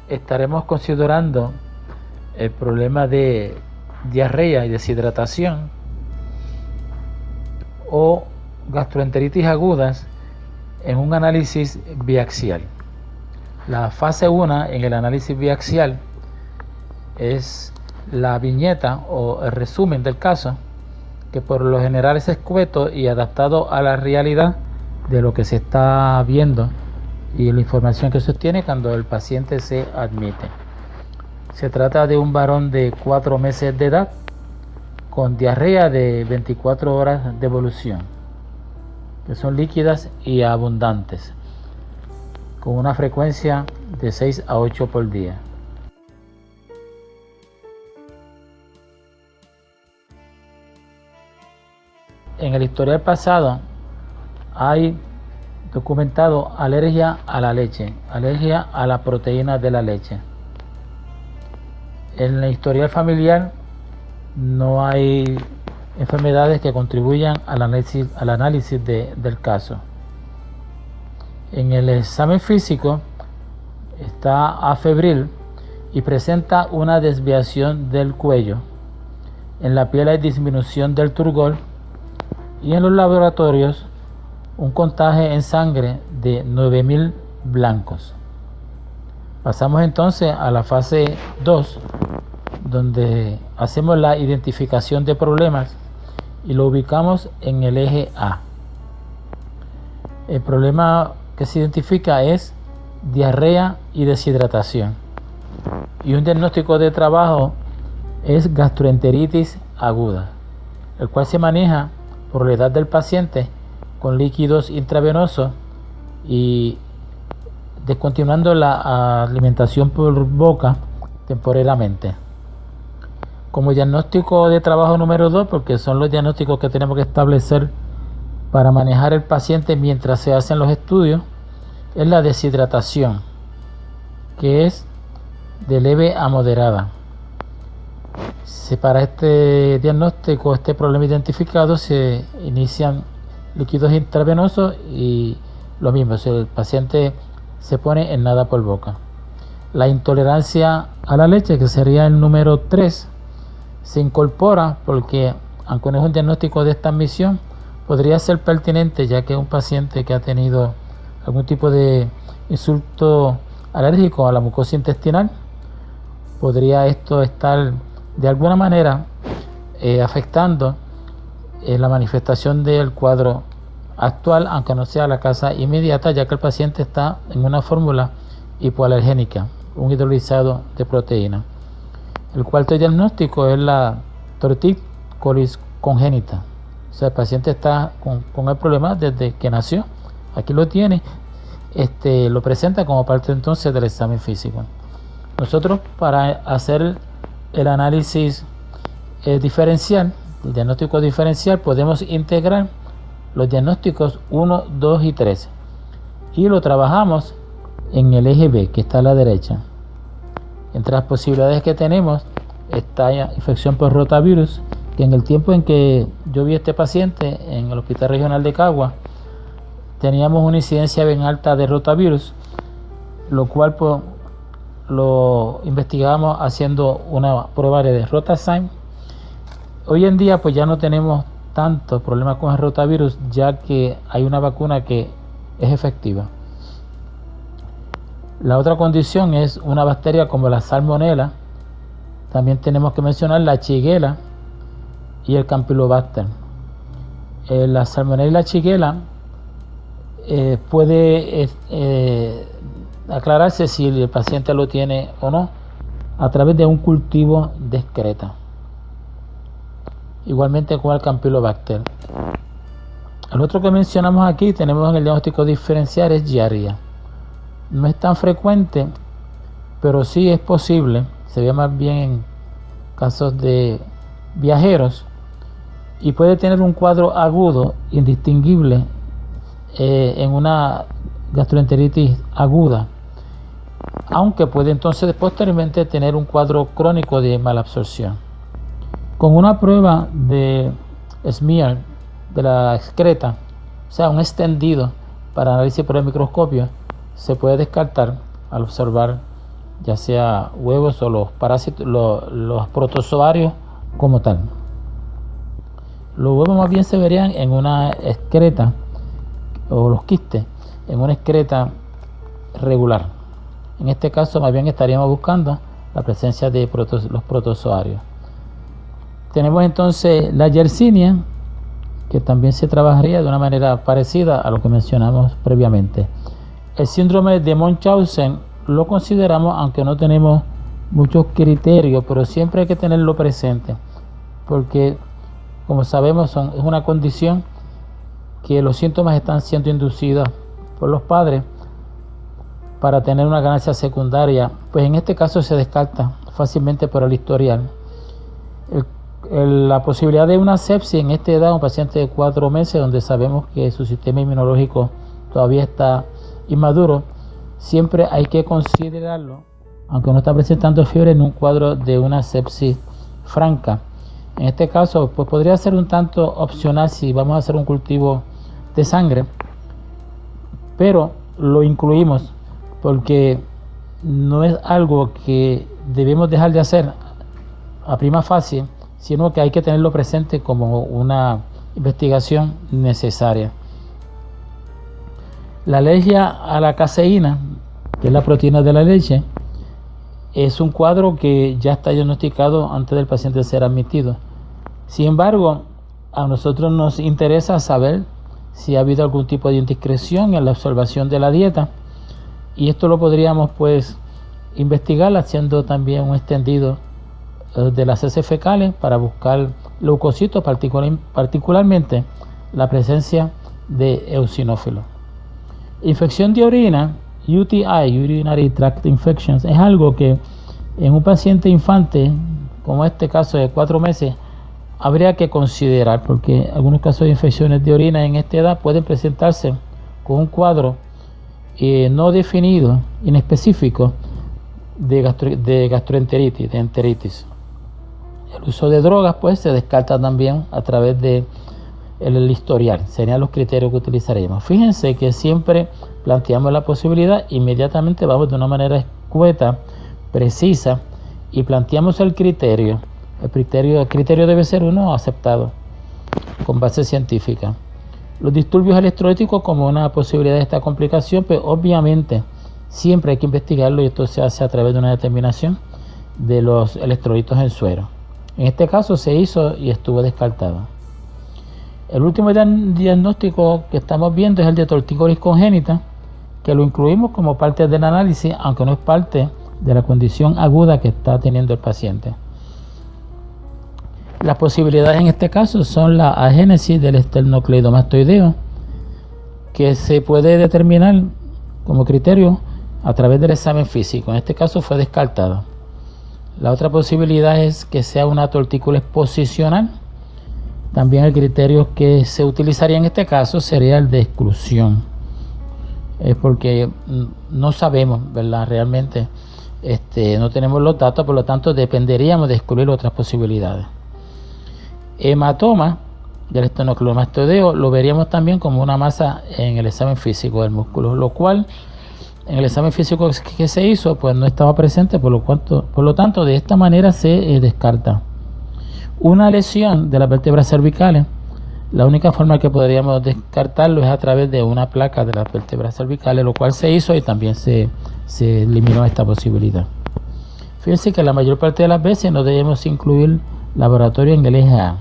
estaremos considerando el problema de diarrea y deshidratación o gastroenteritis agudas en un análisis biaxial. La fase 1 en el análisis biaxial es la viñeta o el resumen del caso, que por lo general es escueto y adaptado a la realidad de lo que se está viendo y la información que se obtiene cuando el paciente se admite. Se trata de un varón de 4 meses de edad con diarrea de 24 horas de evolución, que son líquidas y abundantes, con una frecuencia de 6 a 8 por día. En el historial pasado hay documentado alergia a la leche, alergia a la proteína de la leche. En el historial familiar no hay enfermedades que contribuyan al análisis del caso. En el examen físico está afebril y presenta una desviación del cuello. En la piel hay disminución del turgor y en los laboratorios un contagio en sangre de 9.000 blancos. Pasamos entonces a la fase 2, donde hacemos la identificación de problemas y lo ubicamos en el eje A. El problema que se identifica es diarrea y deshidratación. Y un diagnóstico de trabajo es gastroenteritis aguda, el cual se maneja por la edad del paciente con líquidos intravenosos y descontinuando la alimentación por boca temporalmente. Como diagnóstico de trabajo número 2, porque son los diagnósticos que tenemos que establecer para manejar el paciente mientras se hacen los estudios, es la deshidratación, que es de leve a moderada. Para este diagnóstico, este problema identificado, se inician líquidos intravenosos y lo mismo, si el paciente se pone en nada por boca. La intolerancia a la leche, que sería el número 3, se incorpora porque, aunque no es un diagnóstico de esta admisión, podría ser pertinente, ya que un paciente que ha tenido algún tipo de insulto alérgico a la mucosa intestinal, podría esto estar de alguna manera afectando la manifestación del cuadro actual, aunque no sea la causa inmediata, ya que el paciente está en una fórmula hipoalergénica, un hidrolizado de proteína. El cuarto diagnóstico es la tortícolis congénita. O sea, el paciente está con el problema desde que nació. Aquí lo tiene, lo presenta como parte entonces del examen físico. Nosotros, para hacer el análisis diferencial, el diagnóstico diferencial, podemos integrar los diagnósticos 1, 2 y 3 y lo trabajamos en el eje B, que está a la derecha. Entre las posibilidades que tenemos está infección por rotavirus, que en el tiempo en que yo vi a este paciente en el Hospital Regional de Cagua, teníamos una incidencia bien alta de rotavirus, lo cual pues, lo investigamos haciendo una prueba de Rotazyme. Hoy en día pues ya no tenemos tantos problemas con el rotavirus, ya que hay una vacuna que es efectiva. La otra condición es una bacteria como la salmonella. También tenemos que mencionar la Shigella y el Campylobacter. La salmonella y la Shigella puede aclararse si el paciente lo tiene o no a través de un cultivo de excreta. Igualmente con el Campylobacter. El otro que mencionamos aquí, tenemos en el diagnóstico diferencial, es giardia. No es tan frecuente, pero sí es posible. Se ve más bien en casos de viajeros y puede tener un cuadro agudo indistinguible en una gastroenteritis aguda, aunque puede entonces posteriormente tener un cuadro crónico de malabsorción. Con una prueba de smear de la excreta, o sea, un extendido para análisis por el microscopio, se puede descartar al observar ya sea huevos o los parásitos, los protozoarios como tal. Los huevos más bien se verían en una excreta, o los quistes, en una excreta regular. En este caso más bien estaríamos buscando la presencia de los protozoarios. Tenemos entonces la Yersinia, que también se trabajaría de una manera parecida a lo que mencionamos previamente. El síndrome de Munchausen lo consideramos, aunque no tenemos muchos criterios, pero siempre hay que tenerlo presente, porque como sabemos es una condición que los síntomas están siendo inducidos por los padres para tener una ganancia secundaria, pues en este caso se descarta fácilmente por el historial. La posibilidad de una sepsis en esta edad, un paciente de 4 meses, donde sabemos que su sistema inmunológico todavía está inmaduro, siempre hay que considerarlo, aunque no está presentando fiebre, en un cuadro de una sepsis franca. En este caso, pues podría ser un tanto opcional si vamos a hacer un cultivo de sangre, pero lo incluimos porque no es algo que debemos dejar de hacer a prima facie, sino que hay que tenerlo presente como una investigación necesaria. La alergia a la caseína, que es la proteína de la leche, es un cuadro que ya está diagnosticado antes del paciente ser admitido. Sin embargo, a nosotros nos interesa saber si ha habido algún tipo de indiscreción en la observación de la dieta, y esto lo podríamos pues investigar haciendo también un extendido de las heces fecales para buscar leucocitos, particularmente la presencia de eosinófilos. Infección de orina, UTI, Urinary Tract Infections, es algo que en un paciente infante, como este caso de 4 meses, habría que considerar, porque algunos casos de infecciones de orina en esta edad pueden presentarse con un cuadro no definido, inespecífico, de gastroenteritis, de enteritis. El uso de drogas pues se descarta también a través de el historial, serían los criterios que utilizaríamos. Fíjense que siempre planteamos la posibilidad, inmediatamente vamos de una manera escueta, precisa, y planteamos el criterio. El criterio debe ser uno aceptado con base científica. Los disturbios electrolíticos como una posibilidad de esta complicación, pues obviamente siempre hay que investigarlo, y esto se hace a través de una determinación de los electrolitos en suero. En este caso se hizo y estuvo descartado. El último diagnóstico que estamos viendo es el de tortícolis congénita, que lo incluimos como parte del análisis, aunque no es parte de la condición aguda que está teniendo el paciente. Las posibilidades en este caso son la agénesis del esternocleidomastoideo, que se puede determinar como criterio a través del examen físico. En este caso fue descartado. La otra posibilidad es que sea una tortícolis posicional. También el criterio que se utilizaría en este caso sería el de exclusión, porque no sabemos, ¿verdad? Realmente no tenemos los datos, por lo tanto dependeríamos de excluir otras posibilidades. Hematoma del esternocleidomastoideo lo veríamos también como una masa en el examen físico del músculo, lo cual en el examen físico que se hizo pues no estaba presente, por lo tanto de esta manera se descarta. Una lesión de las vértebras cervicales, la única forma que podríamos descartarlo es a través de una placa de las vértebras cervicales, lo cual se hizo y también se eliminó esta posibilidad. Fíjense que la mayor parte de las veces no debemos incluir laboratorio en el eje A.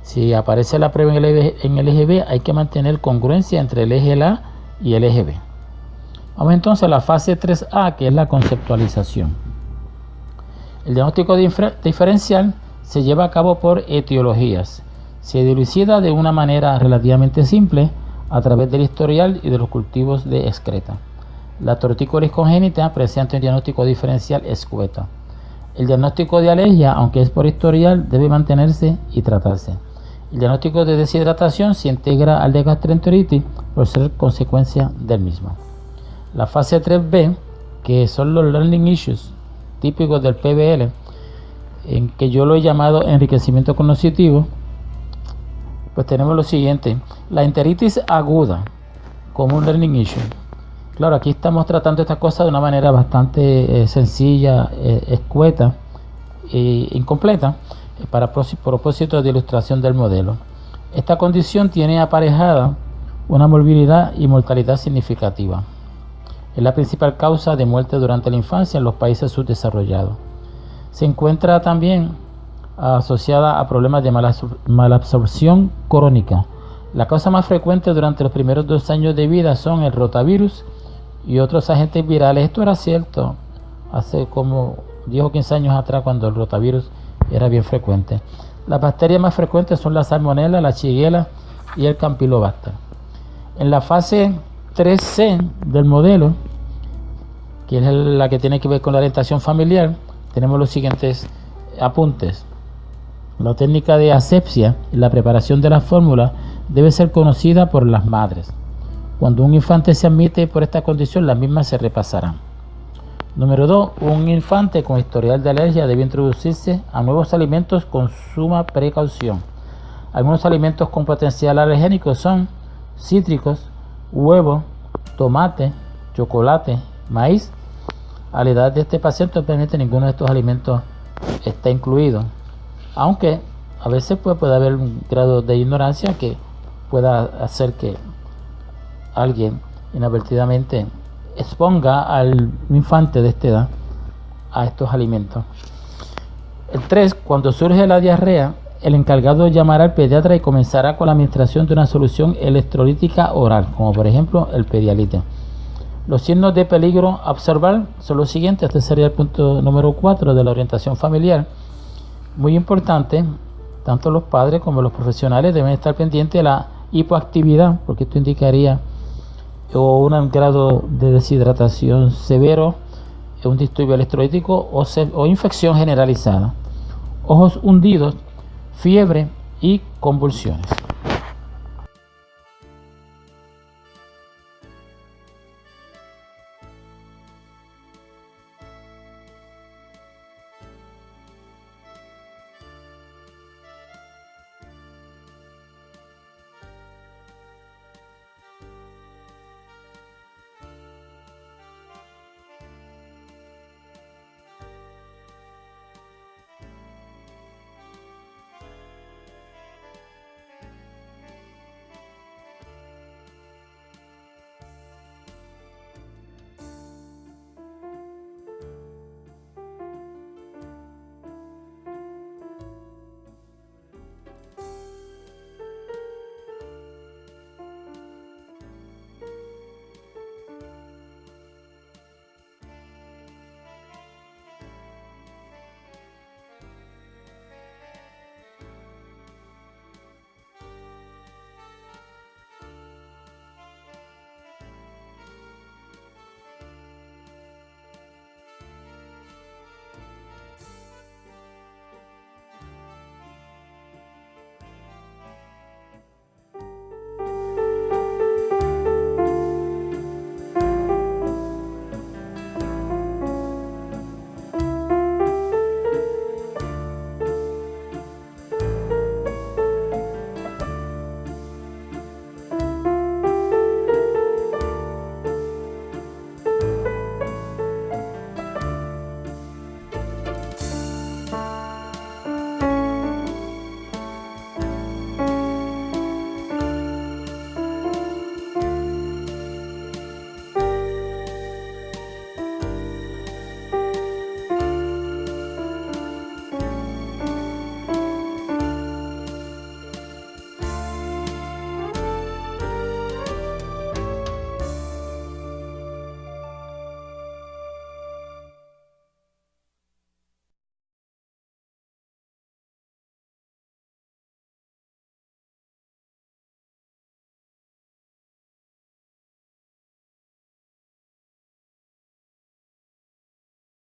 Si aparece la prueba en el eje B, hay que mantener congruencia entre el eje A y el eje B. Vamos entonces a la fase 3A, que es la conceptualización. El diagnóstico diferencial se lleva a cabo por etiologías. Se dilucida de una manera relativamente simple a través del historial y de los cultivos de excreta. La tortícolis congénita presenta un diagnóstico diferencial escueto. El diagnóstico de alergia, aunque es por historial, debe mantenerse y tratarse. El diagnóstico de deshidratación se integra al de gastroenteritis por ser consecuencia del mismo. La fase 3B, que son los learning issues típicos del PBL, en que yo lo he llamado enriquecimiento cognitivo, pues tenemos lo siguiente: la enteritis aguda como un learning issue. Claro, aquí estamos tratando estas cosas de una manera bastante sencilla, escueta e incompleta para propósitos de ilustración del modelo. Esta condición tiene aparejada una morbilidad y mortalidad significativa. Es la principal causa de muerte durante la infancia en los países subdesarrollados. Se encuentra también asociada a problemas de malabsorción crónica. La causa más frecuente durante los primeros 2 años de vida son el rotavirus y otros agentes virales. Esto era cierto hace como 10 o 15 años atrás, cuando el rotavirus era bien frecuente. Las bacterias más frecuentes son la salmonella, la shigella y el campylobacter. En la fase 3C del modelo, que es la que tiene que ver con la orientación familiar, tenemos los siguientes apuntes. La técnica de asepsia y la preparación de la fórmula debe ser conocida por las madres. Cuando un infante se admite por esta condición, las mismas se repasarán. Número 2. Un infante con historial de alergia debe introducirse a nuevos alimentos con suma precaución. Algunos alimentos con potencial alergénico son cítricos, huevos, tomate, chocolate, maíz. A la edad de este paciente, obviamente ninguno de estos alimentos está incluido, aunque a veces puede haber un grado de ignorancia que pueda hacer que alguien inadvertidamente exponga al infante de esta edad a estos alimentos. El 3. Cuando surge la diarrea, el encargado llamará al pediatra y comenzará con la administración de una solución electrolítica oral, como por ejemplo el Pedialite. Los signos de peligro a observar son los siguientes. Este sería el punto número 4 de la orientación familiar. Muy importante, tanto los padres como los profesionales deben estar pendientes de la hipoactividad, porque esto indicaría un grado de deshidratación severo, un disturbio electrolítico o infección generalizada, ojos hundidos, fiebre y convulsiones.